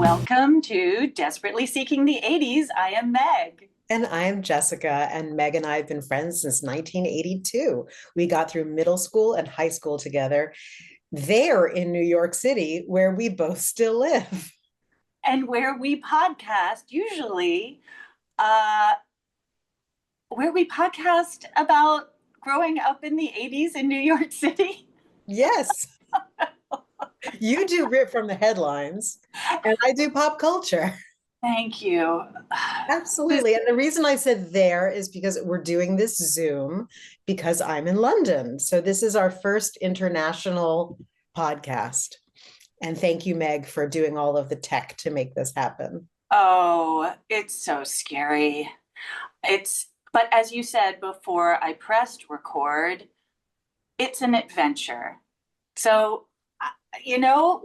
Welcome to Desperately Seeking the 80s. I am Meg. And I'm Jessica, and Meg and I have been friends since 1982. We got through middle school and high school together there in New York City, where we both still live. And where we podcast, usually, uh, where we podcast about growing up in the 80s in New York City. Yes, you do rip from the headlines, and I do pop culture. Thank you. Absolutely. And the reason I said there is because we're doing this Zoom because I'm in London. So this is our first international podcast. And thank you, Meg, for doing all of the tech to make this happen. Oh, it's so scary. But as you said before I pressed record, it's an adventure. So,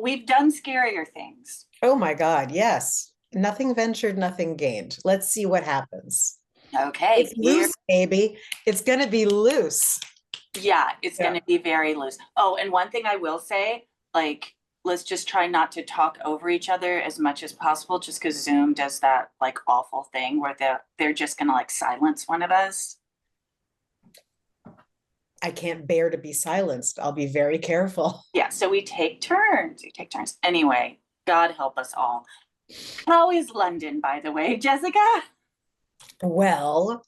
we've done scarier things. Oh my God, yes. Nothing ventured, nothing gained. Let's see what happens. Okay, It's loose, baby. It's going to be loose. yeah, it's Yeah. going to be very loose. Oh, and one thing I will say, like, let's just try not to talk over each other as much as possible, just because Zoom does that like awful thing where they're just going to like silence one of us. I can't bear to be silenced. I'll be very careful. Yeah, so we take turns. We take turns. Anyway, God help us all. How is London, by the way, Jessica? Well,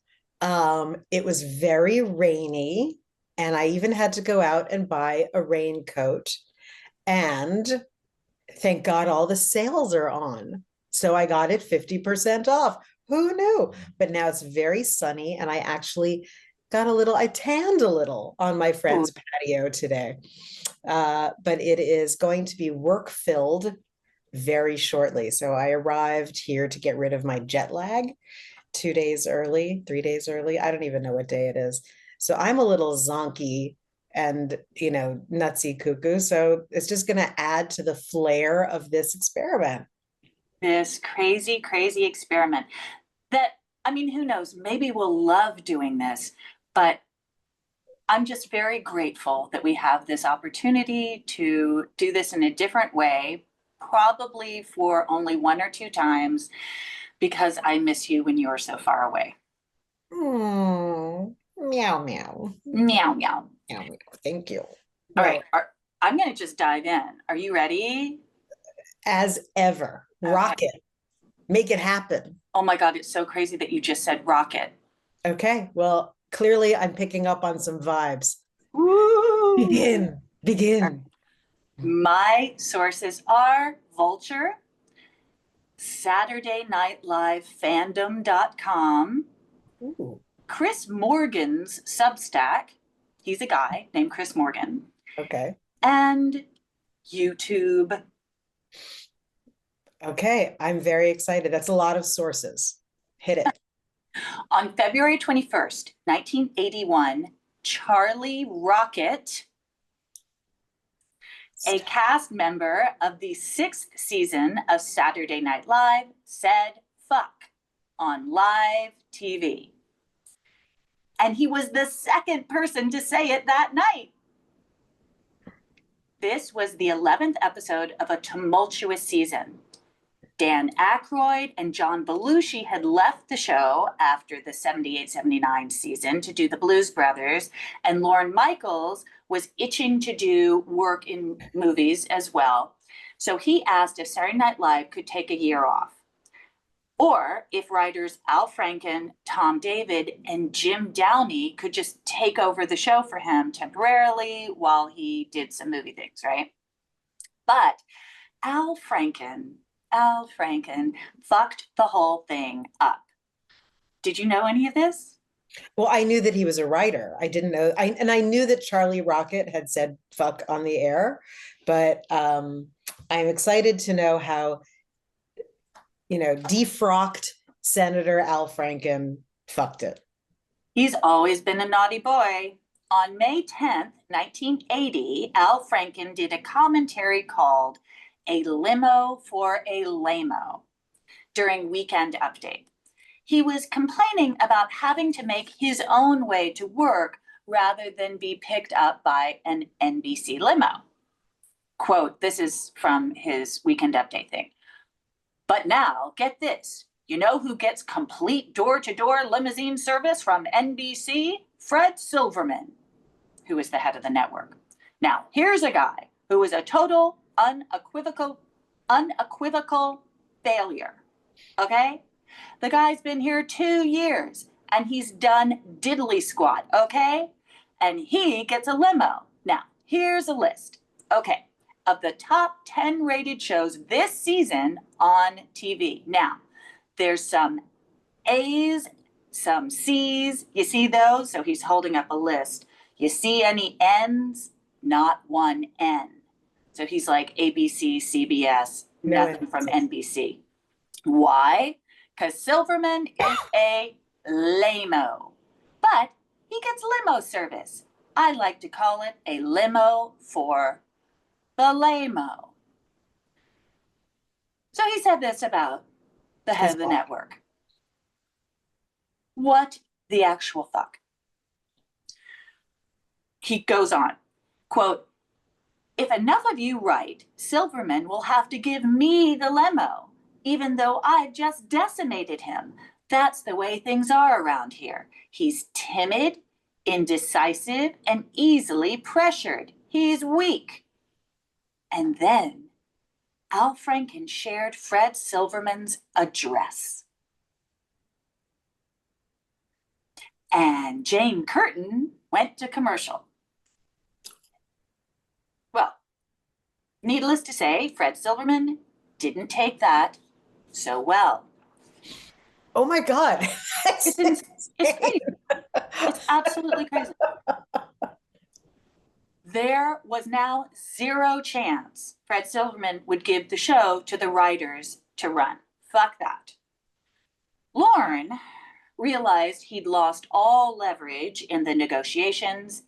it was very rainy, and I even had to go out and buy a raincoat. And thank God all the sales are on. So I got it 50% off. Who knew? But now it's very sunny, and I actually I tanned a little on my Ooh, friend's patio today. But it is going to be work filled very shortly. So I arrived here to get rid of my jet lag 2 days early, 3 days early. I don't even know what day it is. So I'm a little zonky and, nutsy cuckoo. So it's just going to add to the flair of this experiment. this crazy, crazy experiment that, I mean, who knows? Maybe we'll love doing this, but I'm just very grateful that we have this opportunity to do this in a different way, probably for only one or two times, because I miss you when you're so far away. Mm, meow, meow. Meow, meow. Meow, meow. Thank you. All Well, right, I'm going to just dive in. Are you ready? as ever, Okay. rock it, make it happen. Oh my God, it's so crazy that you just said rocket. Okay. Well, clearly I'm picking up on some vibes. Woo! Begin, begin. My sources are Vulture, Saturday Night Live Fandom.com, Ooh, Chris Morgan's Substack. He's a guy named Chris Morgan. okay. And YouTube. Okay. I'm very excited. That's a lot of sources. Hit it. On February 21st, 1981, Charlie Rocket, a cast member of the sixth season of Saturday Night Live, said fuck on live TV. And he was the second person to say it that night. This was the 11th episode of a tumultuous season. Dan Aykroyd and John Belushi had left the show after the 78-79 season to do the Blues Brothers, and Lorne Michaels was itching to do work in movies as well. So he asked if Saturday Night Live could take a year off, or if writers Al Franken, Tom David, and Jim Downey could just take over the show for him temporarily while he did some movie things, right? But Al Franken fucked the whole thing up. Did you know any of this? Well, I knew that he was a writer. I didn't know, and I knew that Charlie Rocket had said fuck on the air, but I'm excited to know how, defrocked Senator Al Franken fucked it. He's always been a naughty boy. On May 10th, 1980, Al Franken did a commentary called A Limo for a Lamo during Weekend Update. He was complaining about having to make his own way to work rather than be picked up by an NBC limo. Quote, this is from his Weekend Update thing. But now, get this. You know who gets complete door-to-door limousine service from NBC? Fred Silverman, who is the head of the network. Now, here's a guy who is a total unequivocal failure, okay? The guy's been here 2 years, and he's done diddly squat, okay? And he gets a limo. Now, here's a list, okay, of the top 10 rated shows this season on TV. Now, there's some A's, some C's. You see those? So he's holding up a list. You see any N's? Not one N. So he's like ABC, CBS, nothing from NBC. Why? Because Silverman is a lame-o. But he gets limo service. I like to call it a limo for the lame-o. So he said this about the head of the network. What the actual fuck? He goes on, quote, if enough of you write, Silverman will have to give me the limo, even though I've just decimated him. That's the way things are around here. He's timid, indecisive, and easily pressured. He's weak. And then Al Franken shared Fred Silverman's address. And Jane Curtin went to commercial. Well, needless to say, Fred Silverman didn't take that so well. Oh my God. It's crazy. It's absolutely crazy. There was now zero chance Fred Silverman would give the show to the writers to run. Fuck that. Lorne realized he'd lost all leverage in the negotiations,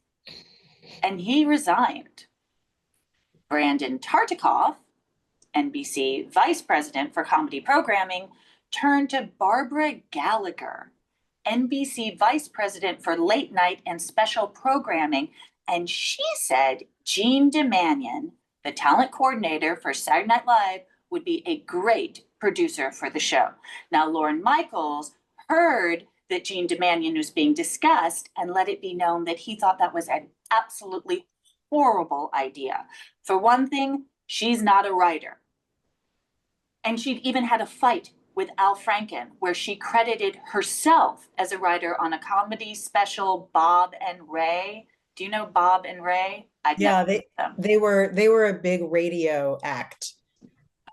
and he resigned. Brandon Tartikoff, NBC vice president for comedy programming, turned to Barbara Gallagher, NBC vice president for late night and special programming, and she said Jean DeManion, the talent coordinator for Saturday Night Live, would be a great producer for the show. Now, Lorne Michaels heard that Jean DeManion was being discussed and let it be known that he thought that was an absolutely horrible idea. For one thing, she's not a writer. And she'd even had a fight with Al Franken, where she credited herself as a writer on a comedy special, Bob and Ray. Do you know Bob and Ray? Yeah, they were a big radio act.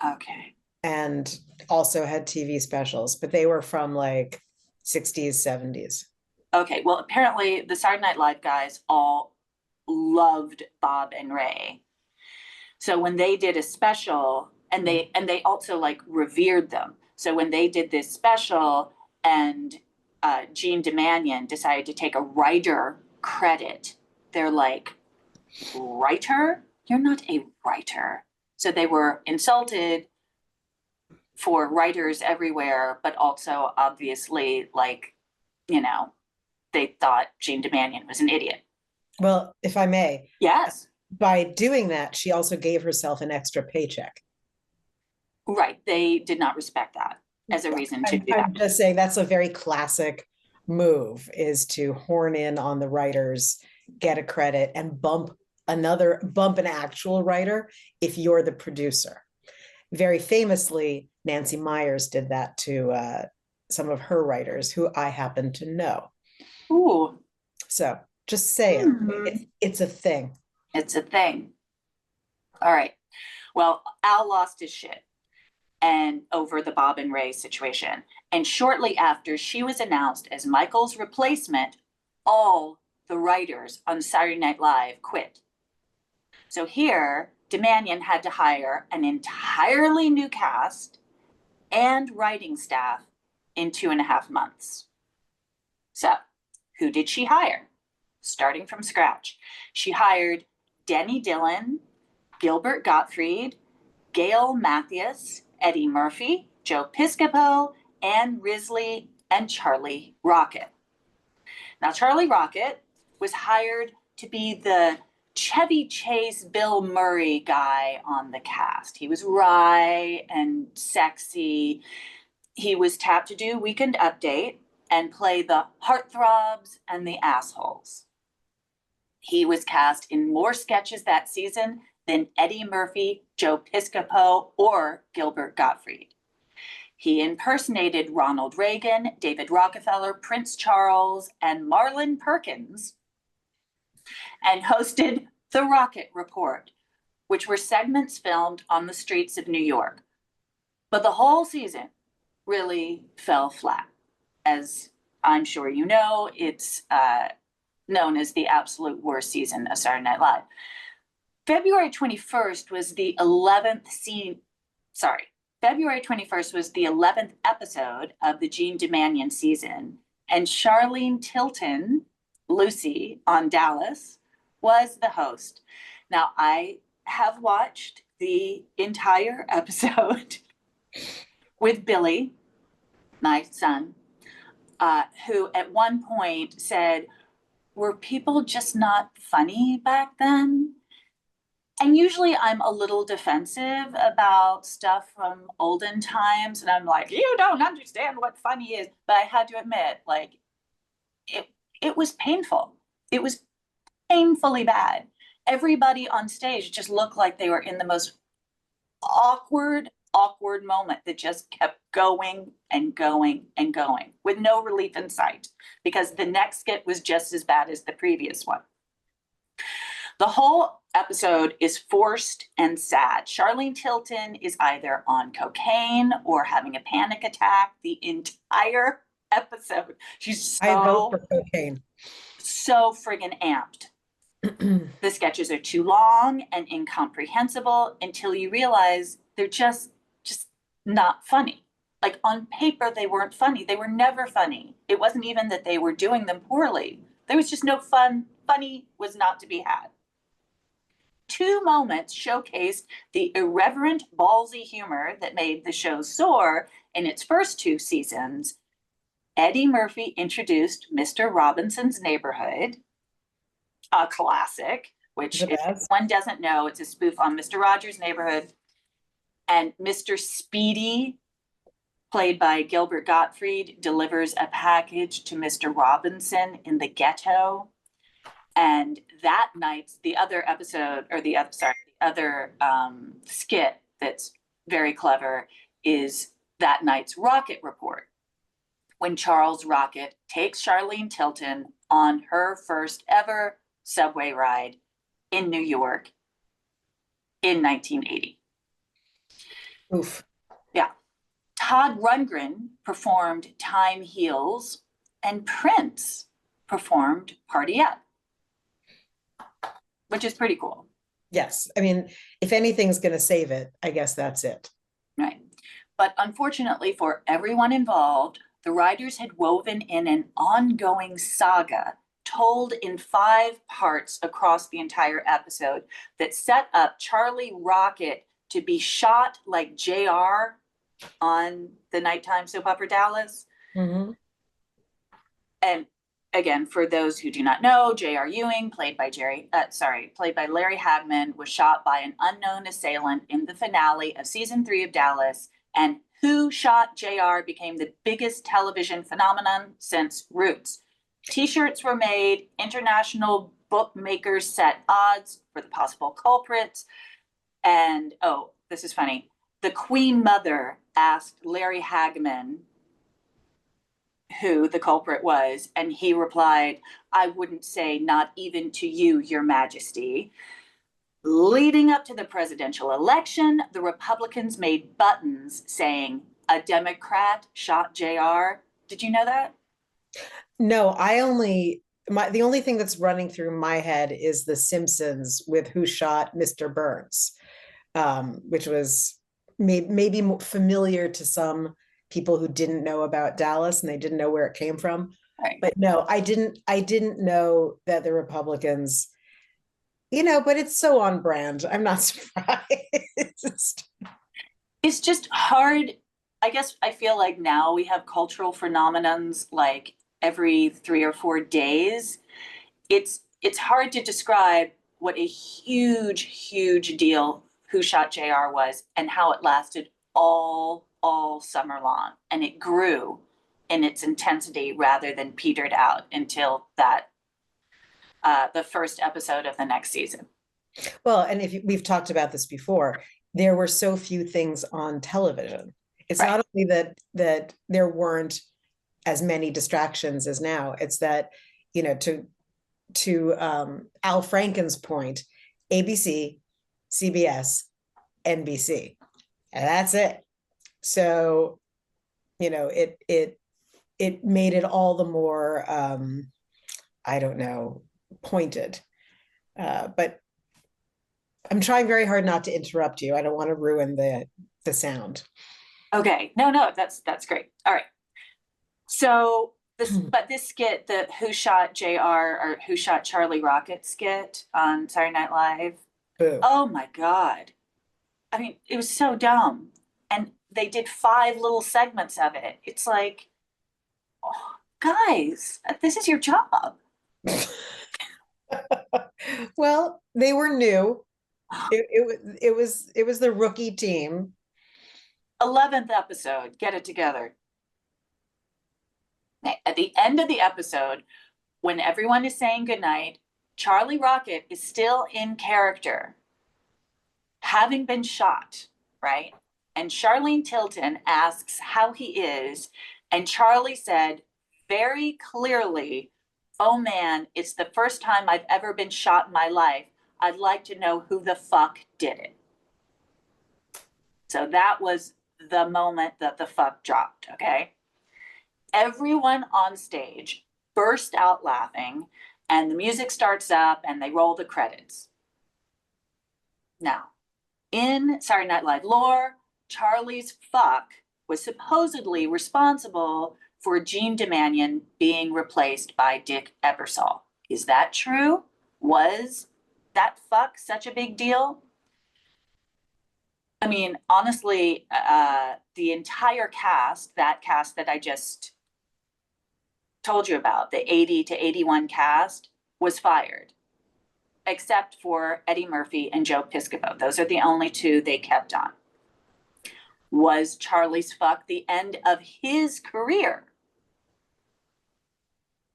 Okay. And also had TV specials, but they were from like 60s, 70s. Okay, well, apparently the Saturday Night Live guys all loved Bob and Ray. So when they did a special, and they also like revered them. So when they did this special and Jean DeManion decided to take a writer credit, they're like, writer? You're not a writer. So they were insulted for writers everywhere, but also obviously like, you know, they thought Jean DeManion was an idiot. Well, if I may. Yes. By doing that, she also gave herself an extra paycheck. Right. They did not respect that as a reason to do that. I'm just saying that's a very classic move, is to horn in on the writers, get a credit, and bump an actual writer if you're the producer. Very famously, Nancy Meyers did that to some of her writers who I happen to know. Ooh. So just saying, it's a thing. It's a thing. All right. Well, Al lost his shit and over the Bob and Ray situation. And shortly after she was announced as Michael's replacement, all the writers on Saturday Night Live quit. So here, DeManion had to hire an entirely new cast and writing staff in 2.5 months. So who did she hire? Starting from scratch. She hired Denny Dillon, Gilbert Gottfried, Gail Mathias, Eddie Murphy, Joe Piscopo, Ann Risley, and Charlie Rocket. Now, Charlie Rocket was hired to be the Chevy Chase, Bill Murray guy on the cast. He was wry and sexy. He was tapped to do Weekend Update and play the heartthrobs and the assholes. He was cast in more sketches that season than Eddie Murphy, Joe Piscopo, or Gilbert Gottfried. He impersonated Ronald Reagan, David Rockefeller, Prince Charles, and Marlon Perkins, and hosted The Rocket Report, which were segments filmed on the streets of New York. But the whole season really fell flat. As I'm sure you know, it's known as the absolute worst season of Saturday Night Live. February 21st was the 11th episode of the Gene Domanion season, and Charlene Tilton, Lucy on Dallas, was the host. Now, I have watched the entire episode with Billy, my son, who at one point said, were people just not funny back then? And usually I'm a little defensive about stuff from olden times. And I'm like, you don't understand what funny is. But I had to admit, like, it was painful. It was painfully bad. Everybody on stage just looked like they were in the most awkward moment that just kept going and going and going with no relief in sight, because the next skit was just as bad as the previous one. The whole episode is forced and sad. Charlene Tilton is either on cocaine or having a panic attack the entire episode. She's I vote for cocaine. So friggin' amped. The sketches are too long and incomprehensible until you realize they're just not funny. Like, on paper, they weren't funny. They were never funny. It wasn't even that they were doing them poorly. There was just no fun. Funny was not to be had. Two moments showcased the irreverent, ballsy humor that made the show soar in its first two seasons. Eddie Murphy introduced Mr. Robinson's Neighborhood, a classic, which if one doesn't know, it's a spoof on Mr. Rogers' Neighborhood. And Mr. Speedy, played by Gilbert Gottfried, delivers a package to Mr. Robinson in the ghetto. And that night's the other skit that's very clever is that night's Rocket Report, when Charles Rocket takes Charlene Tilton on her first ever subway ride in New York in 1980. Oof. Yeah. Todd Rundgren performed Time Heals, and Prince performed Party Up, which is pretty cool. Yes. I mean, if anything's going to save it, I guess that's it. Right. But unfortunately for everyone involved, the writers had woven in an ongoing saga told in 5 parts across the entire episode that set up Charlie Rocket to be shot like JR on the nighttime soap opera Dallas. Mm-hmm. And again, for those who do not know, J.R. Ewing, played by Larry Hagman, was shot by an unknown assailant in the finale of season 3 of Dallas, and Who Shot J.R. became the biggest television phenomenon since Roots. T-shirts were made, international bookmakers set odds for the possible culprits, and, oh, this is funny, the Queen Mother asked Larry Hagman who the culprit was, and he replied, "I wouldn't say not even to you, Your Majesty." Leading up to the presidential election, the Republicans made buttons saying, "A Democrat shot JR." Did you know that? No, the only thing that's running through my head is The Simpsons with Who Shot Mr. Burns, which was maybe more familiar to some people who didn't know about Dallas and they didn't know where it came from. Right. But no, I didn't know that the Republicans, but it's so on brand. I'm not surprised. It's just hard. I guess I feel like now we have cultural phenomenons like every 3 or 4 days. It's hard to describe what a huge, huge deal Who Shot JR was and how it lasted all summer long. And it grew in its intensity rather than petered out until that the first episode of the next season. Well, and we've talked about this before, there were so few things on television. It's Right. not only that there weren't as many distractions as now, it's that, to Al Franken's point, ABC, CBS, NBC, and that's it. So, it made it all the more, I don't know, pointed. But I'm trying very hard not to interrupt you. I don't want to ruin the sound. Okay. No, that's great. All right. So this skit, the Who Shot JR or Who Shot Charlie Rocket skit on Saturday Night Live. Boo. Oh my God. I mean, it was so dumb. And they did 5 little segments of it. It's like, oh, guys, this is your job. Well, they were new. It was the rookie team. 11th episode, get it together. At the end of the episode, when everyone is saying goodnight, Charlie Rocket is still in character, having been shot, right? And Charlene Tilton asks how he is, and Charlie said very clearly, "Oh man, it's the first time I've ever been shot in my life. I'd like to know who the fuck did it." So that was the moment that the fuck dropped, okay? Everyone on stage burst out laughing, and the music starts up and they roll the credits. Now, in Saturday Night Live lore, Charlie's fuck was supposedly responsible for Gene Domanion being replaced by Dick Ebersol. Is that true? Was that fuck such a big deal? I mean, honestly, the entire cast, that cast that I just told you about, the 80 to 81 cast, was fired, except for Eddie Murphy and Joe Piscopo. Those are the only 2 they kept on. Was Charlie's fuck the end of his career?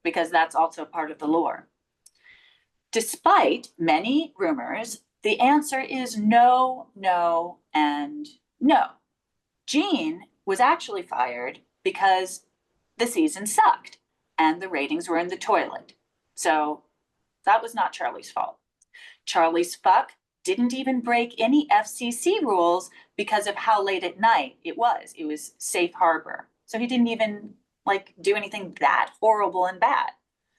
Because that's also part of the lore. Despite many rumors, the answer is no, no, and no. Gene was actually fired because the season sucked and the ratings were in the toilet. So that was not Charlie's fault. Charlie's fuck didn't even break any FCC rules because of how late at night it was. It was safe harbor. So he didn't even do anything that horrible and bad.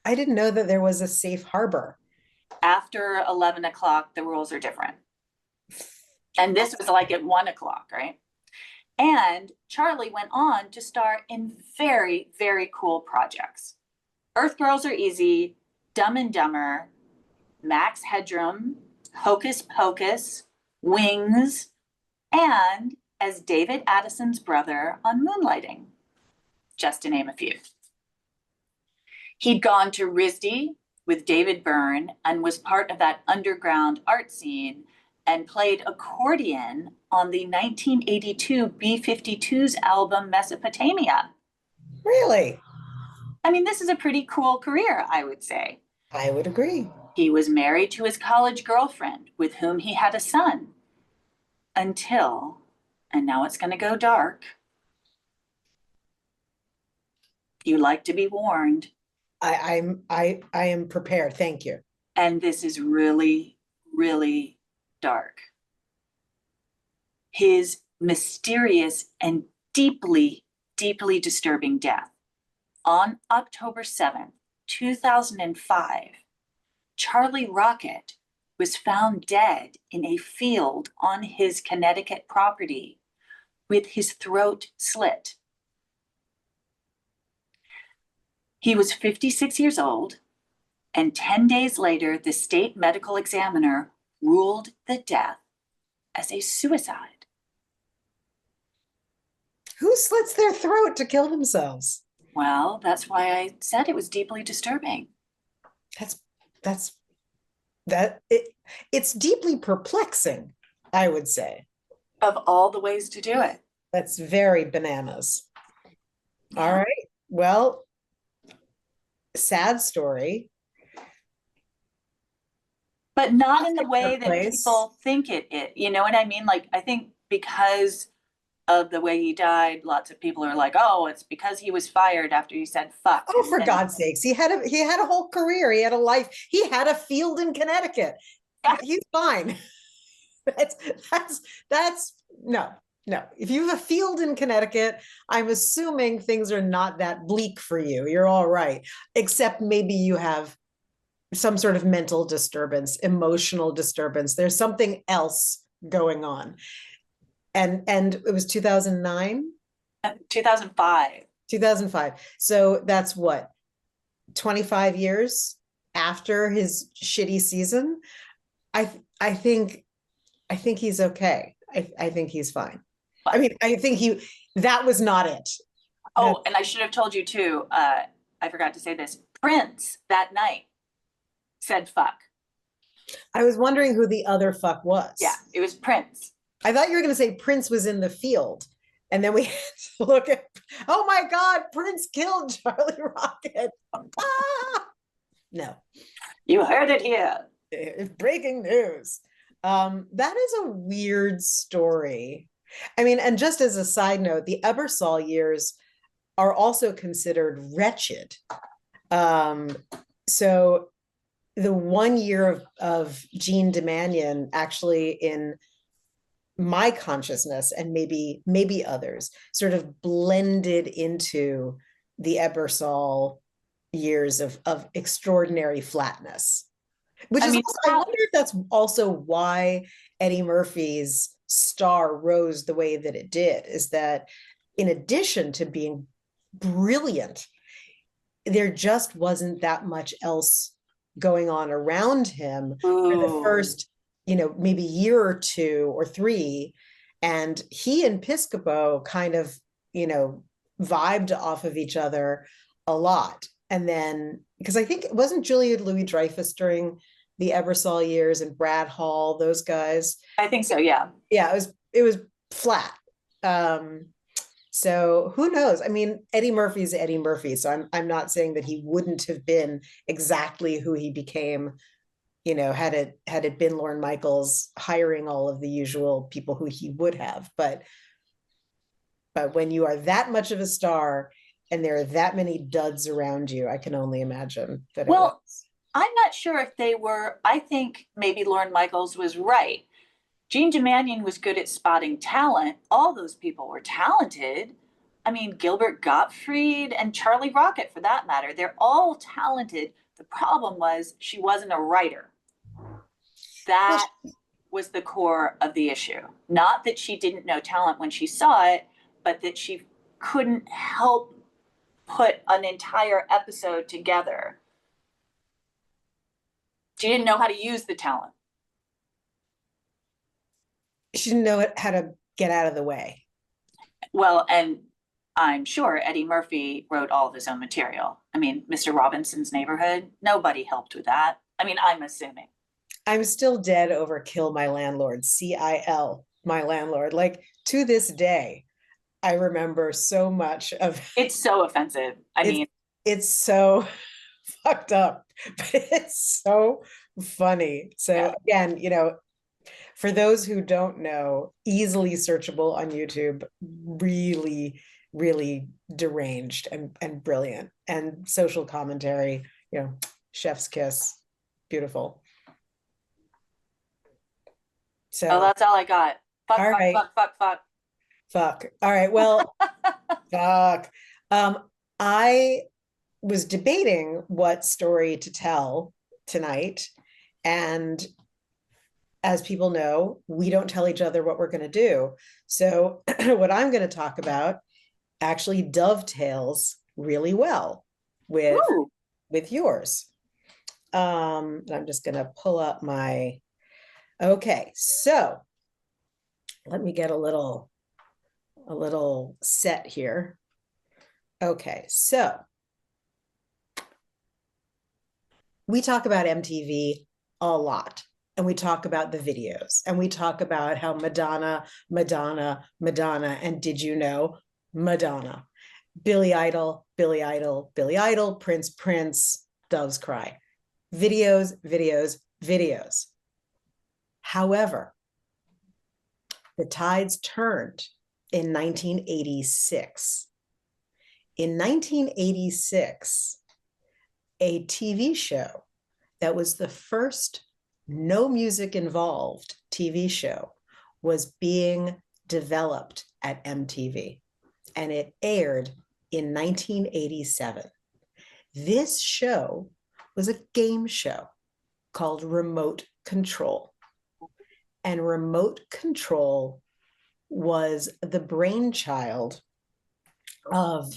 I didn't know that there was a safe harbor. After 11 o'clock, the rules are different. And this was at 1 o'clock, right? And Charlie went on to star in very, very cool projects. Earth Girls Are Easy, Dumb and Dumber, Max Headroom, Hocus Pocus, Wings, and as David Addison's brother on Moonlighting, just to name a few. He'd gone to RISD with David Byrne and was part of that underground art scene and played accordion on the 1982 B-52s album Mesopotamia. Really? I mean, this is a pretty cool career, I would say. I would agree. He was married to his college girlfriend with whom he had a son until, and now it's going to go dark. You like to be warned. I am prepared. Thank you. And this is really, really dark. His mysterious and deeply, deeply disturbing death on October 7th, 2005, Charlie Rocket was found dead in a field on his Connecticut property with his throat slit. He was 56 years old, and 10 days later, the state medical examiner ruled the death as a suicide. Who slits their throat to kill themselves? Well, that's why I said it was deeply disturbing. That's it's deeply perplexing, I would say. Of all the ways to do it. That's very bananas. All Yeah. right. Well, sad story. But not in the way Took that place. people think it. You know what I mean? Like, I think because of the way he died, lots of people are like, oh, it's because he was fired after he said fuck. Oh, for And God's sakes. He had a whole career. He had a life. He had a field in Connecticut. yeah, He's fine. That's that's no, no. If you have a field in Connecticut, I'm assuming things are not that bleak for you. You're all right. Except maybe you have some sort of mental disturbance, emotional disturbance. There's something else going on. And it was 2009, 2005. 2005. So that's what, 25 years after his shitty season. I think he's okay. I think he's fine. I mean, I think that was not it. Oh, and I should have told you too. I forgot to say this. Prince that night said fuck. I was wondering who the other fuck was. Yeah, it was Prince. I thought you were going to say Prince was in the field. And then we had to look at, oh my God, Prince killed Charlie Rocket. Ah! No. You heard it here. Breaking news. That is a weird story. I mean, and just as a side note, the Ebersol years are also considered wretched. So the 1 year of Jean Demanion, actually, in my consciousness and maybe others, sort of blended into the Ebersol years of extraordinary flatness. Which I is mean, also, I wonder if that's also why Eddie Murphy's star rose the way that it did, is that in addition to being brilliant, there just wasn't that much else going on around him for the first, maybe year or two or three. And he and Piscopo kind of, vibed off of each other a lot. And then, because I think it wasn't Julia Louis-Dreyfus during the Ebersol years, and Brad Hall, those guys. I think so, yeah. Yeah, it was flat. So who knows? I mean, Eddie Murphy's Eddie Murphy. So I'm not saying that he wouldn't have been exactly who he became, had it been Lorne Michaels hiring all of the usual people who he would have. But when you are that much of a star and there are that many duds around you, I can only imagine that. Well, I'm not sure if they were. I think maybe Lorne Michaels was right. Jean Demanion was good at spotting talent. All those people were talented. I mean, Gilbert Gottfried and Charlie Rocket, for that matter, they're all talented. The problem was she wasn't a writer. That was the core of the issue. Not that she didn't know talent when she saw it, but that she couldn't help put an entire episode together. She didn't know how to use the talent. She didn't know how to get out of the way. Well, and I'm sure Eddie Murphy wrote all of his own material. I mean, Mr. Robinson's Neighborhood, nobody helped with that. I mean, I'm assuming. I'm still dead over Kill My Landlord, CIL, My Landlord. Like, to this day, I remember so much of It's so offensive. I mean, it's so fucked up, but it's so funny. So again, for those who don't know, easily searchable on YouTube, really, really deranged and brilliant, and social commentary, chef's kiss, beautiful. So that's all I got. Fuck, all fuck, right. fuck. All right. Well, fuck. I was debating what story to tell tonight. And as people know, we don't tell each other what we're going to do. So what I'm going to talk about actually dovetails really well with yours. I'm just going to pull up my, okay. So let me get a little set here. Okay. So we talk about MTV a lot. And we talk about the videos, and we talk about how Madonna, Madonna, Madonna, and did you know Madonna? Billy Idol, Billy Idol, Billy Idol, Prince, Prince, Doves Cry. Videos, videos, videos. However, the tides turned in 1986. In 1986, a TV show that was the first no music involved TV show was being developed at MTV, and it aired in 1987. This show was a game show called Remote Control. And Remote Control was the brainchild of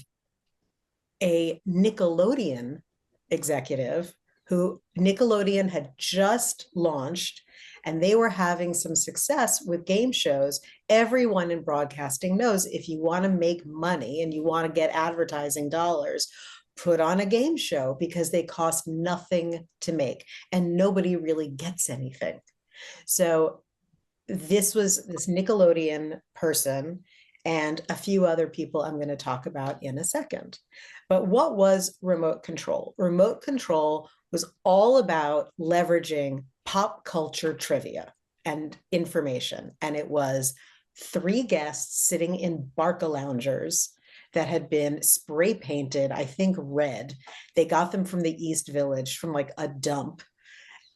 a Nickelodeon executive who Nickelodeon had just launched, and they were having some success with game shows. Everyone in broadcasting knows if you want to make money and you want to get advertising dollars, put on a game show because they cost nothing to make and nobody really gets anything. So this was this Nickelodeon person and a few other people I'm going to talk about in a second. But what was Remote Control? Remote Control was all about leveraging pop culture trivia and information. And it was 3 guests sitting in Barca loungers that had been spray painted, I think red. They got them from the East Village, from like a dump.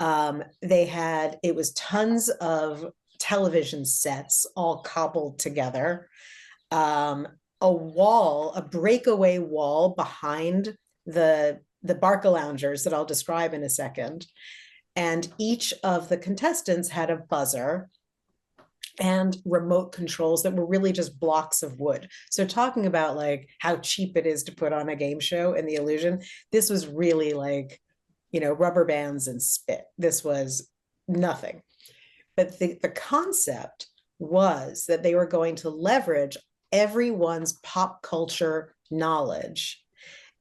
It was tons of television sets all cobbled together. A breakaway wall behind the Barca loungers that I'll describe in a second. And each of the contestants had a buzzer and remote controls that were really just blocks of wood. So talking about like how cheap it is to put on a game show in the illusion, this was really like, rubber bands and spit. This was nothing. But the concept was that they were going to leverage everyone's pop culture knowledge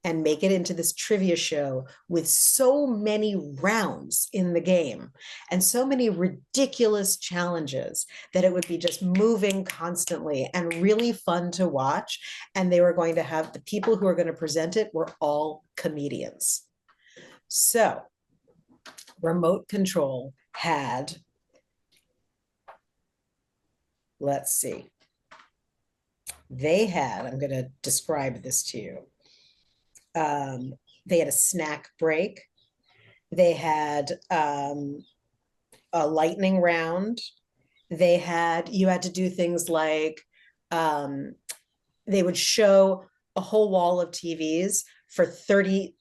and make it into this trivia show with so many rounds in the game and so many ridiculous challenges that it would be just moving constantly and really fun to watch. And they were going to have the people who were going to present it were all comedians. So Remote Control had, let's see, I'm going to describe this to you. They had a snack break. They had a lightning round. You had to do things like they would show a whole wall of TVs for 30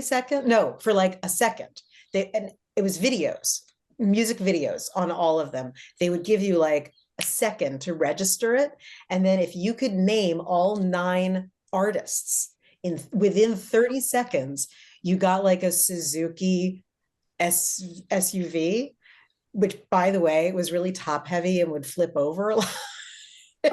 seconds. No, for like a second. And it was videos, music videos on all of them. They would give you like a second to register it. And then if you could name all 9 artists within 30 seconds, you got like a Suzuki SUV, which by the way, was really top heavy and would flip over a lot.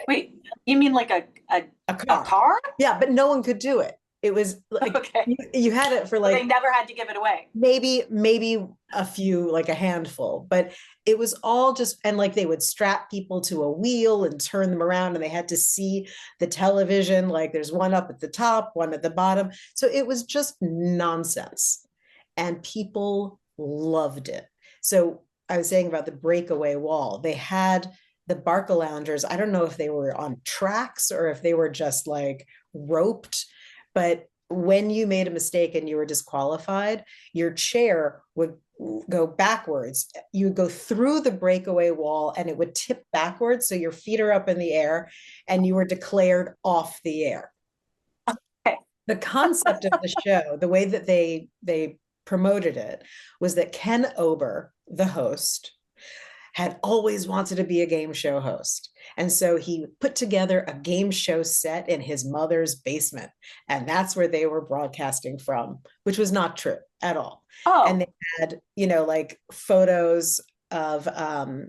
Wait, you mean like a car? Yeah, but no one could do it. It was like, okay. You had it for like, they never had to give it away. Maybe a few, like a handful, but it was all just, and like they would strap people to a wheel and turn them around and they had to see the television. Like there's one up at the top, one at the bottom. So it was just nonsense and people loved it. So I was saying about the breakaway wall, they had the Barca loungers. I don't know if they were on tracks or if they were just like roped, but when you made a mistake and you were disqualified, your chair would go backwards. You would go through the breakaway wall and it would tip backwards. So your feet are up in the air and you were declared off the air. Okay. The concept of the show, the way that they promoted it, was that Ken Ober, the host, had always wanted to be a game show host. And so he put together a game show set in his mother's basement. And that's where they were broadcasting from, which was not true at all. Oh. And they had, like photos of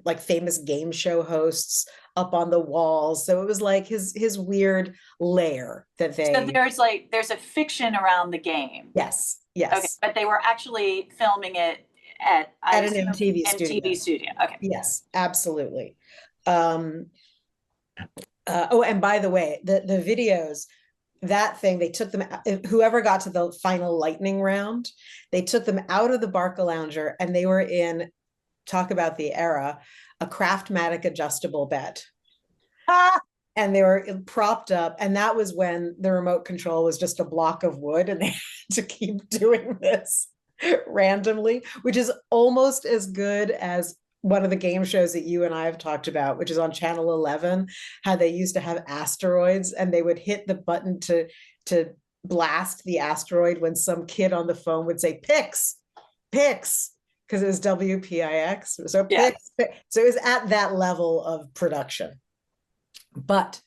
like famous game show hosts up on the walls. So it was like his weird lair that they. So there's a fiction around the game. Yes. Okay, but they were actually filming it I At an assume MTV MTV studio. studio. Okay. Yes, absolutely. Um, oh, and by the way, the videos, that thing, they took them, whoever got to the final lightning round, they took them out of the Barcalounger and they were in, talk about the era, a Craftmatic adjustable bed. Ah, And they were propped up. And that was when the remote control was just a block of wood and they had to keep doing this randomly, which is almost as good as one of the game shows that you and I have talked about, which is on Channel 11, how they used to have asteroids and they would hit the button to blast the asteroid when some kid on the phone would say pix, pix, because it was WPIX. So yeah. pix, pix. So it was at that level of production. But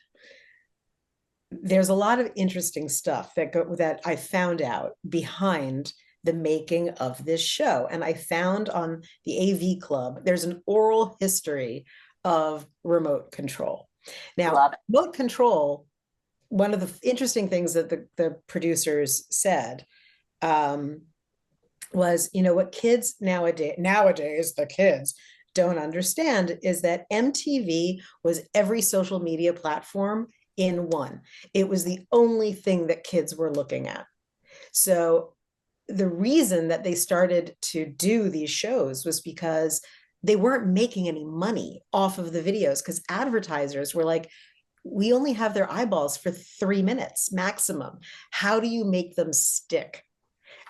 there's a lot of interesting stuff that I found out behind the making of this show. And I found on the AV Club, there's an oral history of remote control. Now, remote control, one of the interesting things that the producers said was, what kids nowadays, the kids don't understand is that MTV was every social media platform in one. It was the only thing that kids were looking at. So the reason that they started to do these shows was because they weren't making any money off of the videos, because advertisers were like, we only have their eyeballs for 3 minutes maximum. How do you make them stick?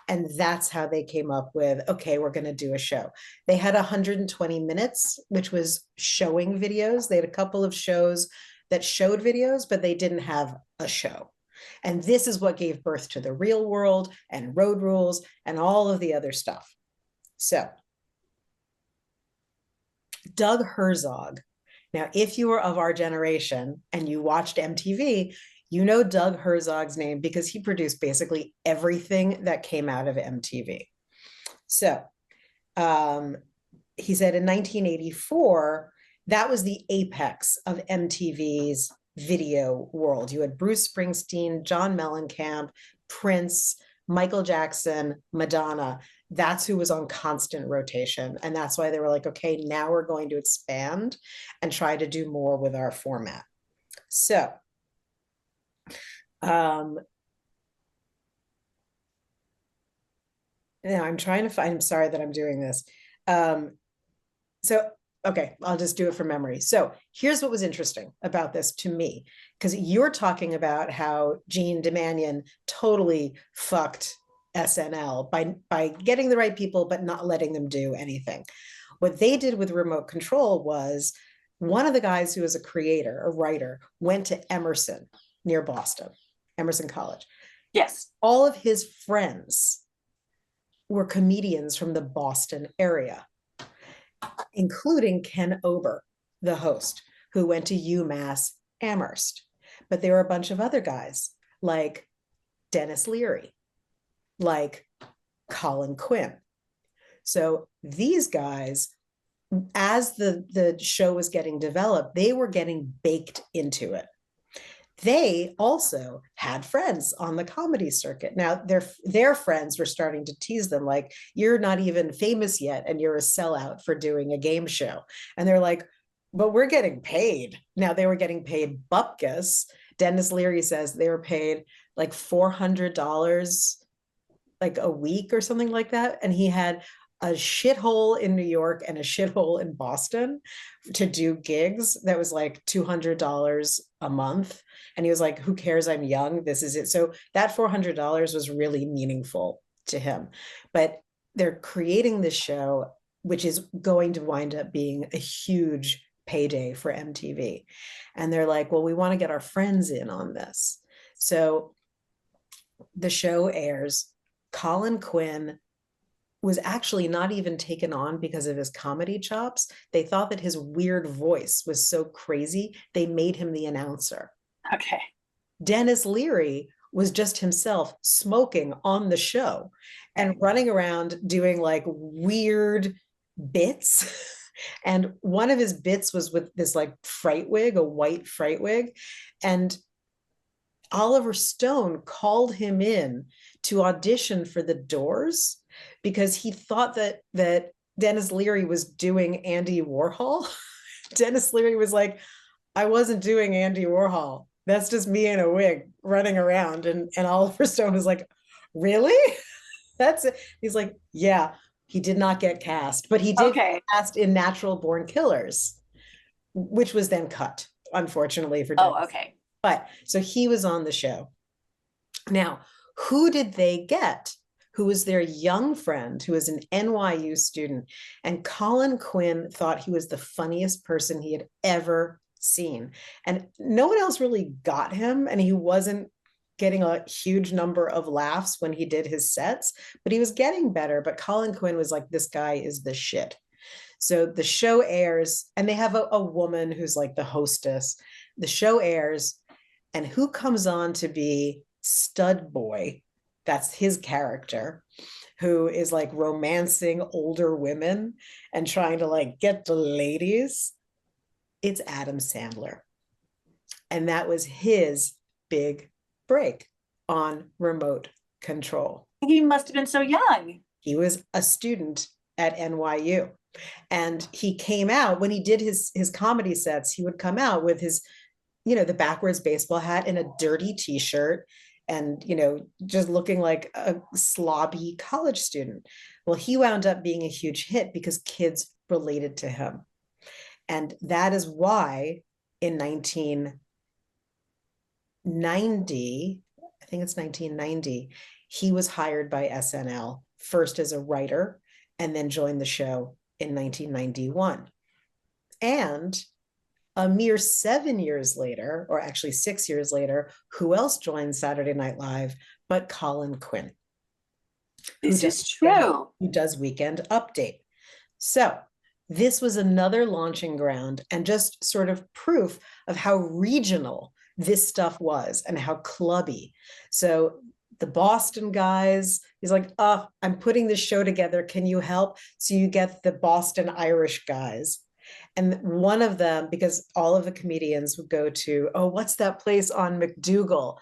And that's how they came up with, okay, we're going to do a show. They had 120 minutes, which was showing videos. They had a couple of shows that showed videos, but they didn't have a show. And this is what gave birth to the Real World and Road Rules and all of the other stuff. So, Doug Herzog. Now, if you were of our generation and you watched MTV, you know Doug Herzog's name because he produced basically everything that came out of MTV. So he said in 1984, that was the apex of MTV's video world. You had Bruce Springsteen, John Mellencamp, Prince, Michael Jackson, Madonna. That's who was on constant rotation. And that's why they were like, okay, now we're going to expand and try to do more with our format. So now I'm trying to find, I'm sorry that I'm doing this. Okay, I'll just do it from memory. So here's what was interesting about this to me, because you're talking about how Gene Demanian totally fucked SNL by getting the right people, but not letting them do anything. What they did with remote control was one of the guys who was a creator, a writer, went to Emerson near Boston, Emerson College. Yes. All of his friends were comedians from the Boston area, including Ken Ober, the host, who went to UMass Amherst. But there were a bunch of other guys like Dennis Leary, like Colin Quinn. So these guys, as the show was getting developed, they were getting baked into it. They also had friends on the comedy circuit. Now, their friends were starting to tease them, like, you're not even famous yet, and you're a sellout for doing a game show. And they're like, but we're getting paid. Now, they were getting paid bupkis. Dennis Leary says they were paid like $400 like a week or something like that. And he had a shithole in New York and a shithole in Boston to do gigs that was like $200 a month. And he was like, who cares? I'm young. This is it. So that $400 was really meaningful to him. But they're creating this show, which is going to wind up being a huge payday for MTV. And they're like, well, we want to get our friends in on this. So the show airs. Colin Quinn was actually not even taken on because of his comedy chops. They thought that his weird voice was so crazy, they made him the announcer. Okay. Dennis Leary was just himself smoking on the show and running around doing like weird bits. And one of his bits was with this like fright wig, a white fright wig. And Oliver Stone called him in to audition for The Doors because he thought that Dennis Leary was doing Andy Warhol. Dennis Leary was like, I wasn't doing Andy Warhol. That's just me in a wig running around. And Oliver Stone was like, really? That's it. He's like, yeah, he did not get cast, but he did Okay. cast in Natural Born Killers, which was then cut, unfortunately for Dennis. Oh, okay. But so he was on the show. Now, who did they get? Who was their young friend, who was an NYU student? And Colin Quinn thought he was the funniest person he had ever seen. And no one else really got him. And he wasn't getting a huge number of laughs when he did his sets, but he was getting better. But Colin Quinn was like, this guy is the shit. So the show airs, and they have a woman who's like the hostess. The show airs, and who comes on to be Stud Boy? That's his character, who is like romancing older women and trying to like get the ladies. It's Adam Sandler. And that was his big break on Remote Control. He must have been so young. He was a student at NYU. And he came out when he did his comedy sets, he would come out with his, the backwards baseball hat and a dirty t-shirt and, just looking like a slobby college student. Well, he wound up being a huge hit because kids related to him. And that is why in 1990, I think it's 1990, he was hired by SNL first as a writer and then joined the show in 1991. And a mere 7 years later, or actually 6 years later, who else joined Saturday Night Live but Colin Quinn? This is true. Who does Weekend Update. So this was another launching ground and just sort of proof of how regional this stuff was and how clubby. So the Boston guys, he's like, oh, I'm putting this show together. Can you help? So you get the Boston Irish guys. And one of them, because all of the comedians would go to, oh, what's that place on McDougal?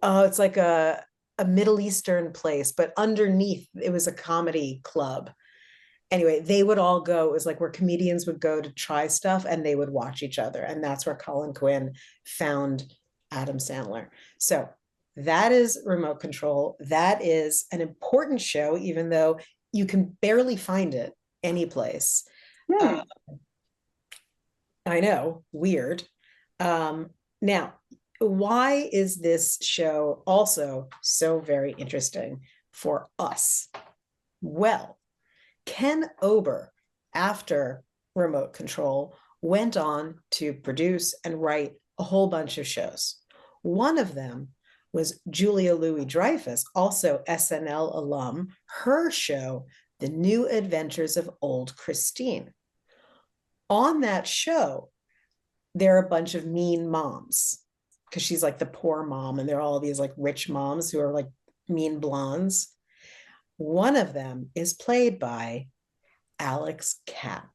Oh, it's like a Middle Eastern place, but underneath it was a comedy club. Anyway, they would all go, it was like where comedians would go to try stuff and they would watch each other. And that's where Colin Quinn found Adam Sandler. So that is Remote Control. That is an important show, even though you can barely find it anyplace. I know, weird. Now, why is this show also so very interesting for us? Well, Ken Ober, after Remote Control, went on to produce and write a whole bunch of shows. One of them was Julia Louis-Dreyfus, also SNL alum, her show, The New Adventures of Old Christine. On that show, there are a bunch of mean moms because she's like the poor mom and they're all these like rich moms who are like mean blondes. One of them is played by Alex Kapp,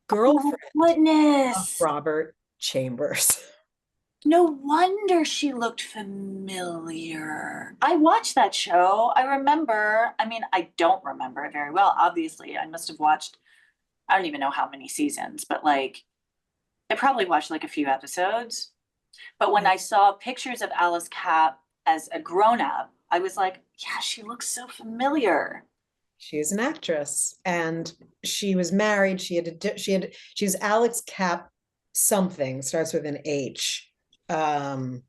girlfriend of Robert Chambers. No wonder she looked familiar. I watched that show. I don't remember it very well. Obviously, I must have watched, I don't even know how many seasons, but like, I probably watched like a few episodes. But when I saw pictures of Alice Kapp as a grown-up, I was like, yeah, she looks so familiar. She is an actress and she was married. She's Alex Kapp something, starts with an H. God,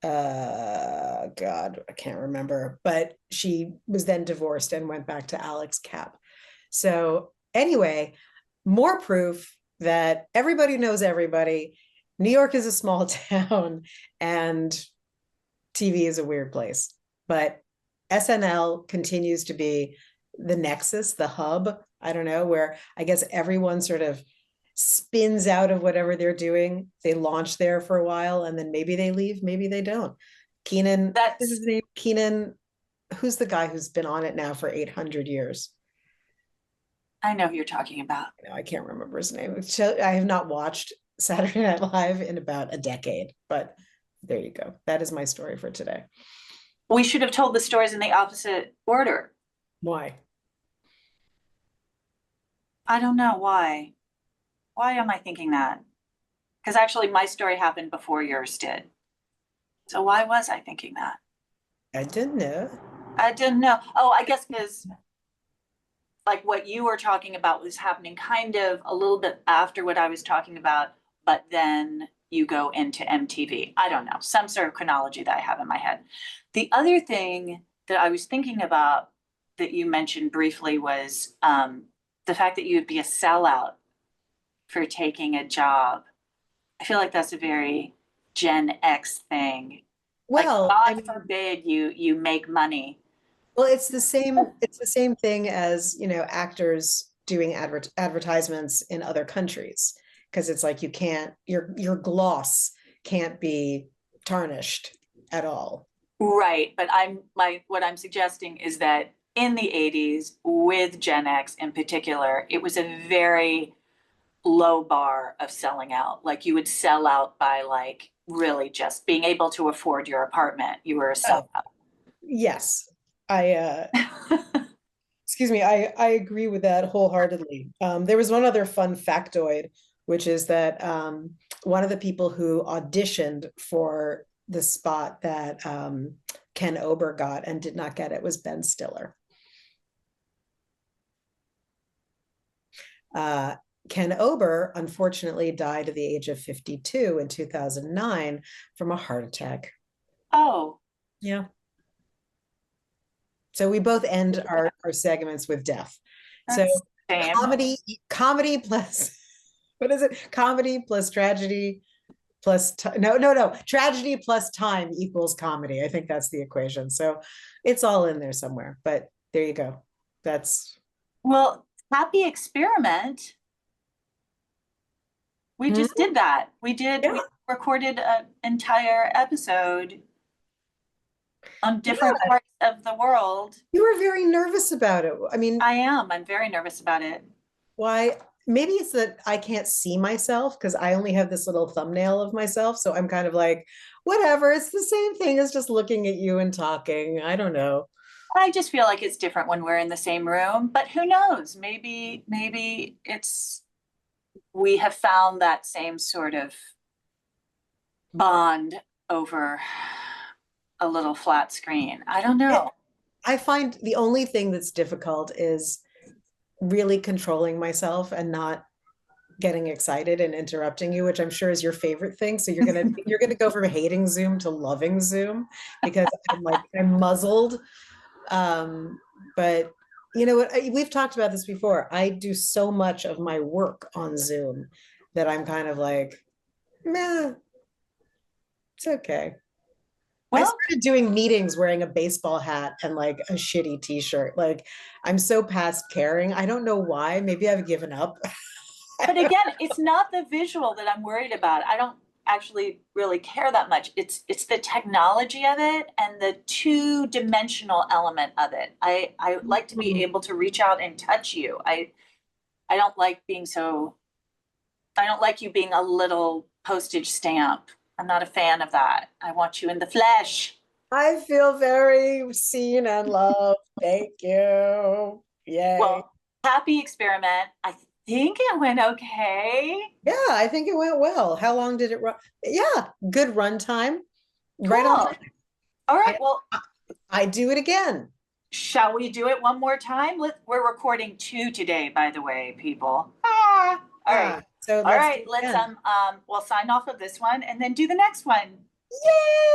I can't remember, but she was then divorced and went back to Alex Kapp. So anyway, more proof that everybody knows everybody. New York is a small town and TV is a weird place, but SNL continues to be the nexus, the hub, I don't know, where I guess everyone sort of spins out of whatever they're doing. They launch there for a while and then maybe they leave, maybe they don't. Keenan, that's his name. Keenan, who's the guy who's been on it now for 800 years? I know who you're talking about. I can't remember his name. I have not watched Saturday Night Live in about a decade, but there you go. That is my story for today. We should have told the stories in the opposite order. Why? I don't know why. Why am I thinking that? Because actually my story happened before yours did. So why was I thinking that? I didn't know. I didn't know. Oh, I guess because like what you were talking about was happening kind of a little bit after what I was talking about, but then you go into MTV. I don't know, some sort of chronology that I have in my head. The other thing that I was thinking about that you mentioned briefly was the fact that you would be a sellout for taking a job. I feel like that's a very Gen X thing. Like, Well, I God mean, forbid you make money. well, it's the same thing as, actors doing advertisements in other countries, because it's like you can't your gloss can't be tarnished at all. Right, but what I'm suggesting is that in the 80s, with Gen X in particular, it was a very low bar of selling out. Like you would sell out by like really just being able to afford your apartment. You were a Oh, sellout. yes. I excuse me, I agree with that wholeheartedly. There was one other fun factoid, which is that one of the people who auditioned for the spot that Ken Ober got and did not get it was Ben Stiller. Uh, Ken Ober unfortunately died at the age of 52 in 2009 from a heart attack. Oh, Yeah. So we both end our segments with death. So that's a shame. comedy plus what is it? Comedy plus tragedy plus no, tragedy plus time equals comedy. I think that's the equation. So it's all in there somewhere. But there you go. That's Well, happy experiment. We Hmm? just did that. We Yeah, recorded an entire episode on different yeah. parts of the world. You were very nervous about it. I mean, I am. I'm very nervous about it. why? Maybe it's that I can't see myself because I only have this little thumbnail of myself. So I'm kind of like, whatever. It's the same thing as just looking at you and talking. I don't know. I just feel like it's different when we're in the same room, but who knows? Maybe it's we have found that same sort of bond over a little flat screen. I don't It, know. I find the only thing that's difficult is really controlling myself and not getting excited and interrupting you, which I'm sure is your favorite thing. So you're gonna go from hating Zoom to loving Zoom because I'm muzzled. But you know what? We've talked about this before. I do so much of my work on Zoom that I'm kind of like, meh, it's okay. I Well, started doing meetings wearing a baseball hat and like a shitty t-shirt. Like I'm so past caring. I don't know why. Maybe I've given up. but again, it's not the visual that I'm worried about. I don't actually really care that much. It's the technology of it and the two-dimensional element of it. I like to be able to reach out and touch you. I don't like being so I don't like you being a little postage stamp. I'm not a fan of that. I want you in the flesh. I feel very seen and loved. Thank you. Yay. Well, happy experiment. I think it went okay. Yeah, I think it went well. How long did it run? Yeah, good run time. Right on Cool. time. All right. I, Well, I do it again. shall we do it one more time? We're recording two today, by the way, people. Ah. All right. So All let's do right. it Let's again. we'll sign off of this one and then do the next one. Yay!